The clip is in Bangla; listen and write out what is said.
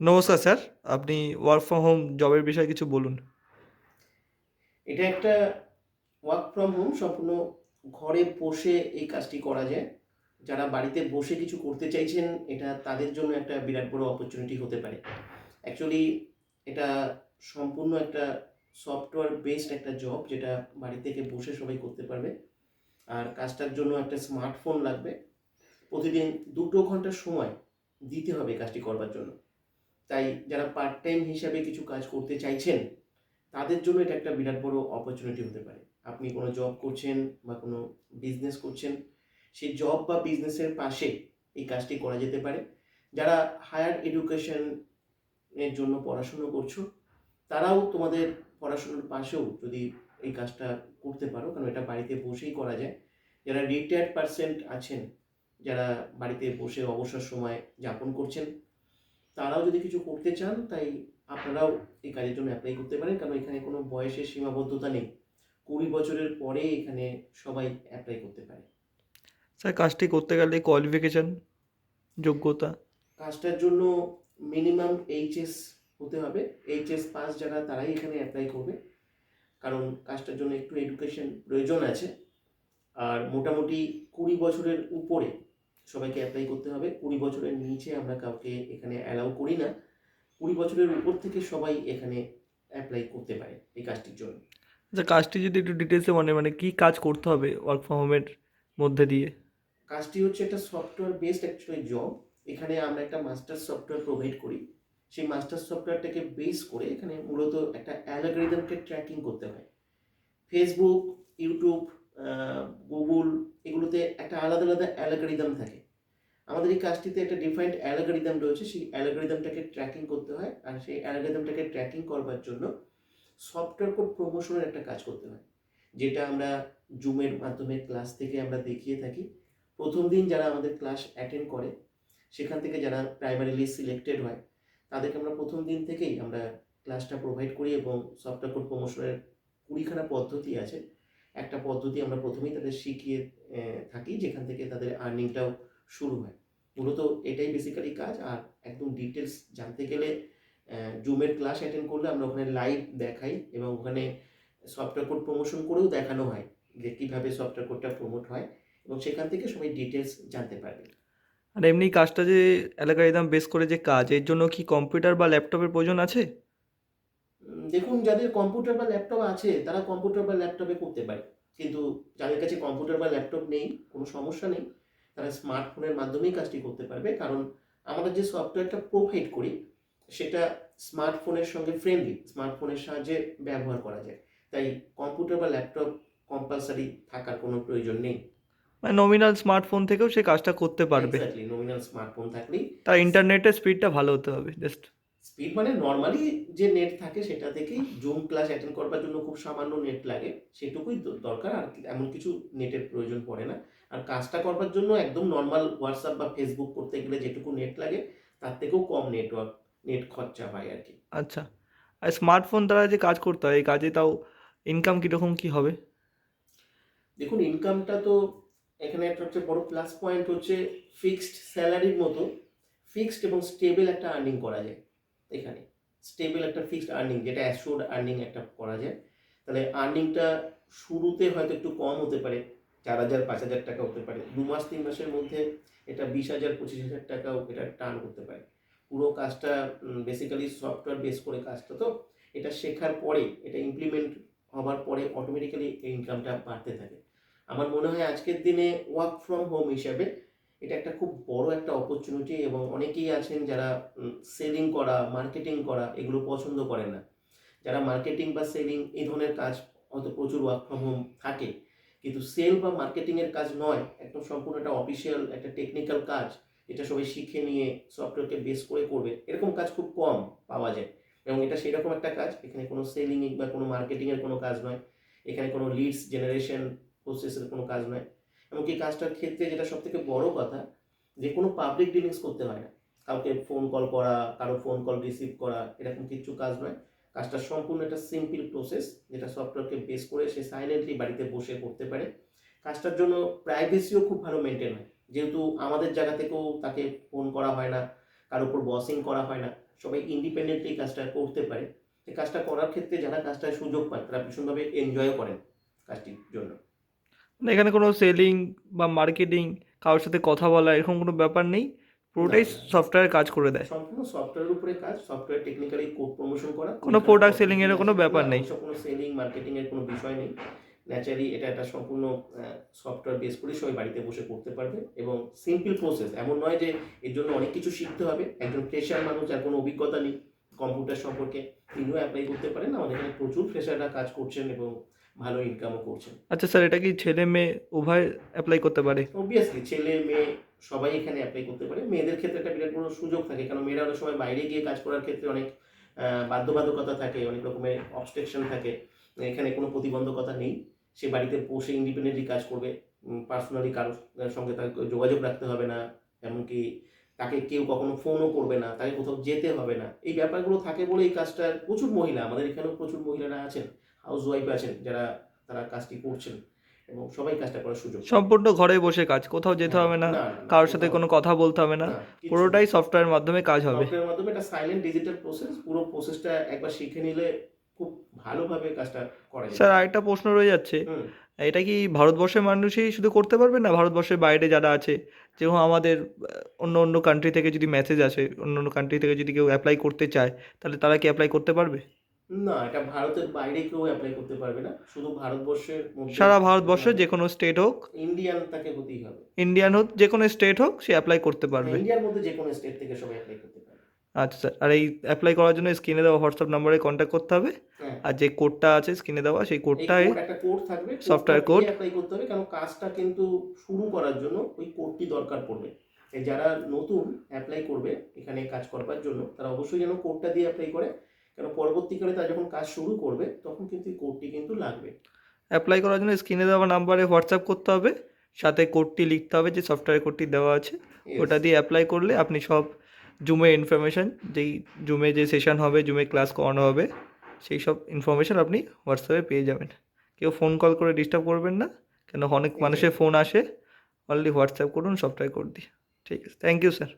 নমস্কার স্যার। আপনি ওয়ার্ক ফ্রম হোম জবের বিষয়ে কিছু বলুন। এটা একটা ওয়ার্ক ফ্রম হোম, সম্পূর্ণ ঘরে বসে এই কাজটি করা যায়। যারা বাড়িতে বসে কিছু করতে চাইছেন, এটা তাদের জন্য একটা বিরাট বড় অপরচুনিটি হতে পারে। অ্যাকচুয়ালি এটা সম্পূর্ণ একটা সফটওয়্যার বেসড একটা জব, যেটা বাড়ি থেকে বসে সবাই করতে পারবে। আর কাজটার জন্য একটা স্মার্টফোন লাগবে। প্রতিদিন 2 ঘন্টা সময় দিতে হবে কাজটি করবার জন্য। তাই যারা পার্ট টাইম হিসাবে কিছু কাজ করতে চাইছেন, তাদের জন্য এটা একটা বিরাট বড় অপরচুনিটি হতে পারে। আপনি কোনো জব করছেন বা কোনো বিজনেস করছেন, সেই জব বা বিজনেসের পাশে এই কাজটি করা যেতে পারে। যারা হায়ার এডুকেশন এর জন্য পড়াশুনো করছো, তারাও তোমাদের পড়াশুনোর পাশেও যদি এই কাজটা করতে পারো, কারণ এটা বাড়িতে বসেই করা যায়। যারা রিটায়ার্ড পার্সেন্ট আছেন, যারা বাড়িতে বসে অবসর সময় যাপন করছেন, তারাও যদি কিছু করতে চান, তাই আপনারাও এই কাজের জন্য অ্যাপ্লাই করতে পারেন, কারণ এখানে কোনো বয়সের সীমাবদ্ধতা নেই। 20 বছরের পরে এখানে সবাই অ্যাপ্লাই করতে পারে। স্যার, কাজটি করতে গেলে কোয়ালিফিকেশন, যোগ্যতা? কাজটার জন্য মিনিমাম এইচএস হতে হবে। এইচএস পাস যারা, তারাই এখানে অ্যাপ্লাই করবে, কারণ কাজটার জন্য একটু এডুকেশন প্রয়োজন আছে। আর মোটামুটি 20 বছরের উপরে সবাইকে অ্যাপ্লাই করতে হবে। 20 বছরের নিচে আমরা কাউকে এখানে অ্যালাউ করি না। 20 বছরের উপর থেকে সবাই এখানে অ্যাপ্লাই করতে পারে এই কাজটির জন্য। আচ্ছা, কাজটি যদি একটু ডিটেলসে মানে কী কাজ করতে হবে ওয়ার্ক ফ্রম হোমের মধ্যে দিয়ে? কাজটি হচ্ছে একটা সফটওয়্যার বেসড অ্যাকচুয়ালি জব। এখানে আমরা একটা মাস্টার সফটওয়্যার প্রোভাইড করি। সেই মাস্টার সফটওয়্যারটাকে বেস করে এখানে মূলত একটা অ্যালগরিদমকে ট্র্যাকিং করতে হয়। ফেসবুক, ইউটিউব, গুগল, এগুলোতে একটা আলাদা আলাদা অ্যালগরিদম থাকে। আমাদের এই কাজটিতে একটা ডিফারেন্ট অ্যালগরিদম রয়েছে, সেই অ্যালগরিদমটাকে ট্র্যাকিং করতে হয়। আর সেই অ্যালগরিদমটাকে ট্র্যাকিং করবার জন্য সফটওয়্যার কোড প্রমোশনের একটা কাজ করতে হয়, যেটা আমরা জুমের মাধ্যমে ক্লাস থেকে আমরা দেখিয়ে থাকি। প্রথম দিন যারা আমাদের ক্লাস অ্যাটেন্ড করে, সেখান থেকে যারা প্রাইমারিলি সিলেক্টেড হয়, তাদেরকে আমরা প্রথম দিন থেকেই আমরা ক্লাসটা প্রোভাইড করি, এবং সফটওয়্যার কোড প্রমোশনের 20খানা পদ্ধতি আছে। একটা পদ্ধতি আমরা প্রথমেই তাদের শিখিয়ে থাকি, যেখান থেকে তাদের আর্নিংটাও শুরু হয়। মূলত এটাই বেসিক্যালি কাজ। আর একদম ডিটেলস জানতে গেলে জুমের ক্লাস অ্যাটেন্ড করলে আমরা ওখানে লাইভ দেখাই, এবং ওখানে সফটওয়্যার কোড প্রমোশন করেও দেখানো হয় যে কীভাবে সফটওয়্যার কোডটা প্রমোট হয়, এবং সেখান থেকে সবাই ডিটেলস জানতে পারবে। আর এমনি কাজটা যে অ্যালগরিদম বেস করে যে কাজ, এর জন্য কি কম্পিউটার বা ল্যাপটপের প্রয়োজন আছে? দেখুন, যাদের কম্পিউটার বা ল্যাপটপ আছে তারা কম্পিউটার বা ল্যাপটপে করতে পারে, কিন্তু যাদের কাছে কম্পিউটার বা ল্যাপটপ নেই, কোনো সমস্যা নেই, তারা স্মার্টফোনের মাধ্যমেই কাজটি করতে পারবে। কারণ আমরা যে সফটওয়্যারটা প্রোভাইড করি, সেটা স্মার্টফোনের সঙ্গে ফ্রেন্ডলি, স্মার্টফোনের সাহায্যে ব্যবহার করা যায়। তাই কম্পিউটার বা ল্যাপটপ কম্পালসারি থাকার কোনো প্রয়োজন নেই। মানে নমিনাল স্মার্টফোন থেকেও সে কাজটা করতে পারবে? এক্স্যাক্টলি, নমিনাল স্মার্টফোন থাকলেই। তার ইন্টারনেটের স্পিডটা ভালো হতে হবে জাস্ট। স্পিড মানে নর্মালি যে নেট থাকে সেটা থেকেই। জুম ক্লাস অ্যাটেন্ড করবার জন্য খুব সামান্য নেট লাগে, সেটুকুই দরকার। আর এমন কিছু নেটের প্রয়োজন পড়ে না। আর কাজটা করবার জন্য একদম নর্মাল হোয়াটসঅ্যাপ বা ফেসবুক করতে গেলে যেটুকু নেট লাগে, তার থেকেও কম নেট খরচা হয় আর কি। আচ্ছা, আর স্মার্টফোন দ্বারা যে কাজ করতে হয়, এই কাজে তাও ইনকাম কীরকম কী হবে? দেখুন, ইনকামটা তো এখানে একটা হচ্ছে বড় প্লাস পয়েন্ট হচ্ছে ফিক্সড স্যালারির মতো ফিক্সড এবং স্টেবল একটা আর্নিং করা যায় এখানে। স্টেবল একটা ফিক্সড আর্নিং, যেটা অ্যাসিওর্ড আর্নিং একটা করা যায়। তাহলে আর্নিংটা শুরুতে হয়তো একটু কম হতে পারে, 4,000 5,000 টাকা হতে পারে। 2 মাস 3 মাসের মধ্যে এটা 20,000 25,000 টাকাও এটা টার্ন করতে পারে। পুরো কাজটা বেসিক্যালি সফটওয়্যার বেস করে কাজটা, তো এটা শেখার পরে, এটা ইমপ্লিমেন্ট হবার পরে অটোমেটিক্যালি এই ইনকামটা বাড়তে থাকে। আমার মনে হয় আজকের দিনে ওয়ার্ক ফ্রম হোম হিসাবে এটা একটা খুব বড় একটা অপরচুনিটি, এবং অনেকেই আছেন যারা সেলিং করা, মার্কেটিং করা এগুলো পছন্দ করেন না। যারা মার্কেটিং বা সেলিং এই ধরনের কাজ হয়তো প্রচুর ওয়ার্ক ফ্রম হোম থাকে, কিন্তু সেল বা মার্কেটিংয়ের কাজ নয়, একদম সম্পূর্ণ একটা অফিসিয়াল একটা টেকনিক্যাল কাজ, এটা সবাই শিখে নিয়ে সফটওয়্যারকে বেস করে করবে, এরকম কাজ খুব কম পাওয়া যায়। এবং এটা সেরকম একটা কাজ, এখানে কোনো সেলিং বা কোনো মার্কেটিংয়ের কোনো কাজ নয়, এখানে কোনো লিডস জেনারেশন প্রসেসের কোনো কাজ নয়। এমনকি কাজটার ক্ষেত্রে যেটা সবথেকে বড় কথা, যে কোনো পাবলিক ডিলিংস করতে হয় না। কাউকে ফোন কল করা, কারো ফোন কল রিসিভ করা, এরকম কিছু কাজ নয়। কাজটা সম্পূর্ণ একটা সিম্পল প্রসেস, যেটা সফটওয়্যারকে বেস করে সে সাইলেন্টলি বাড়িতে বসে করতে পারে। কাজটার জন্য প্রাইভেসিও খুব ভালো মেনটেন হয়, যেহেতু আমাদের জায়গা থেকেও তাকে ফোন করা হয় না, কারোর উপর বসিং করা হয় না, সবাই ইন্ডিপেন্ডেন্টলি কাজটা করতে পারে। এই কাজটা করার ক্ষেত্রে যারা কাজটার সুযোগ পান তারা ভীষণভাবে এনজয় করেন কাজটির জন্য। মানে এখানে কোনো সেলিং বা মার্কেটিং, কারোর সাথে কথা বলা এরকম কোনো ব্যাপার নেই, না পুরোটাই না সফটওয়্যার কাজ করে দেয়, সম্পূর্ণ সফটওয়্যারের উপরে কাজ, সফটওয়্যার টেকনিক্যালি কোড প্রমোশন করা, কোনো ওইখানে প্রোডাক্ট সেলিং পদ্ধতি এর আছে কোনো ব্যাপার না, নেই। ওইসব কোনো সেলিং মার্কেটিং এর কোনো বিষয় নেই। ন্যাচারালি এটা একটা সম্পূর্ণ সফটওয়্যার বেস করে সবাই বাড়িতে বসে করতে পারবে এবং সিম্পল প্রসেস, এমন নয় যে এর জন্য অনেক কিছু শিখতে হবে। একজন ফ্রেশার মানুষ যার কোনো অভিজ্ঞতা নেই কম্পিউটার সম্পর্কে, তিনিও অ্যাপ্লাই করতে পারেন। আমাদের এখানে প্রচুর ফ্রেশাররা কাজ করছেন এবং ভালো ইনকামও করছেন। আচ্ছা স্যার, এটা কি ছেলে মেয়ে উভয় অ্যাপ্লাই করতে পারে? অবভিয়াসলি ছেলে মেয়ে সবাই এখানে অ্যাপ্লাই করতে পারে। মেয়েদের ক্ষেত্রে একটা বিরাট বড় সুযোগ থাকে, কারণ মেয়েরা অনেক সময় বাইরে গিয়ে কাজ করার ক্ষেত্রে অনেক বাধ্যবাধকতা থাকে, অনেক রকমের অবস্ট্রাকশন থাকে। এখানে কোনো প্রতিবন্ধকতা নেই, সে বাড়িতে বসে ইন্ডিপেন্ডেন্টলি কাজ করবে। পার্সোনালি কারোর সঙ্গে তার যোগাযোগ রাখতে হবে না, এমনকি তাকে কেউ কখনো ফোনও করবে না, তাকে কোথাও যেতে হবে না। এই ব্যাপারগুলো থাকে বলে এই কাজটা প্রচুর মহিলা, আমাদের এখানেও প্রচুর মহিলারা আছেন, হাউস ওয়াইফ আছেন, যারা তারা কাজটি করছেন এবং সবাই কাজটা করার সুযোগ পাবে। সম্পূর্ণ ঘরে বসে কাজ, কোথাও যেতে হ্যাঁ, হবে না, না, না, কারোর সাথে কোথাও কোনো কথা বলতে হবে না, না, কিচ্ছু পুরোটাই সফটওয়্যারের মাধ্যমে কাজ হবে। সফটওয়্যারের মাধ্যমে একটা সাইলেন্ট ডিজিটাল প্রসেস। পুরো প্রসেসটা একবার শিখে নিলে খুব ভালোভাবে কাজটা করা যেতে স্যার পারে। আরেকটা প্রশ্ন রয়ে যাচ্ছে, হুম। এটা কি ভারতবর্ষের মানুষই শুধু করতে পারবে, না ভারতবর্ষের বাইরে যারা আছে, যেমন আমাদের অন্য অন্য কান্ট্রি থেকে যদি মেসেজ আসে, অন্য অন্য কান্ট্রি থেকে যদি কেউ অ্যাপ্লাই করতে চায়, তাহলে তারা কি অ্যাপ্লাই করতে পারবে? না, এটা ভারতের বাইরে কেউ অ্যাপ্লাই করতে পারবে না, শুধু ভারতবর্ষের মধ্যে সারা ভারতবর্ষে যে কোনো স্টেট হোক, ইন্ডিয়ান তাকে হতেই হবে। ইন্ডিয়ান হোক, যে কোনো স্টেট হোক, সে অ্যাপ্লাই করতে পারবে। ইন্ডিয়ার মধ্যে যে কোনো স্টেট থেকে সবাই অ্যাপ্লাই করতে পারবে। আচ্ছা স্যার, আর এই অ্যাপ্লাই করার জন্য স্ক্রিনে দেওয়া হোয়াটসঅ্যাপ নাম্বারে কন্ট্যাক্ট করতে হবে, হ্যাঁ, আর যে কোডটা আছে স্ক্রিনে দেওয়া সেই এই কোডটায় কোড, একটা কোড থাকবে, সফটওয়্যার কোড কোড। অ্যাপ্লাই করতে হবে, কারণ কাজটা কিন্তু শুরু করার জন্য ওই কোডটি দরকার পড়বে। এই যারা নতুন অ্যাপ্লাই করবে এখানে কাজ করবার জন্য, তারা অবশ্যই যেন কোডটা দিয়ে অ্যাপ্লাই করে, কারণ পরবর্তীকালে তারা যখন কাজ শুরু করবে তখন কিন্তু এই কোডটি কিন্তু লাগবে। অ্যাপ্লাই করার জন্য স্ক্রিনে দেওয়া নাম্বারে হোয়াটসঅ্যাপ করতে হবে, সাথে কোডটি লিখতে হবে, যে সফটওয়্যার কোডটি দেওয়া আছে Yes. ওটা দিয়ে অ্যাপ্লাই করলে আপনি সব জুমের ইনফরমেশান, যেই জুমে যে সেশন হবে, জুমে ক্লাস করানো হবে, সেই সব ইনফরমেশান আপনি হোয়াটসঅ্যাপে পেয়ে যাবেন। কেউ ফোন কল করে ডিস্টার্ব করবেন না, কেন অনেক মানুষের ফোন আসে। অনলি হোয়াটসঅ্যাপ করুন সফটওয়্যার কোড দিয়ে। ঠিক আছে, থ্যাংক ইউ স্যার।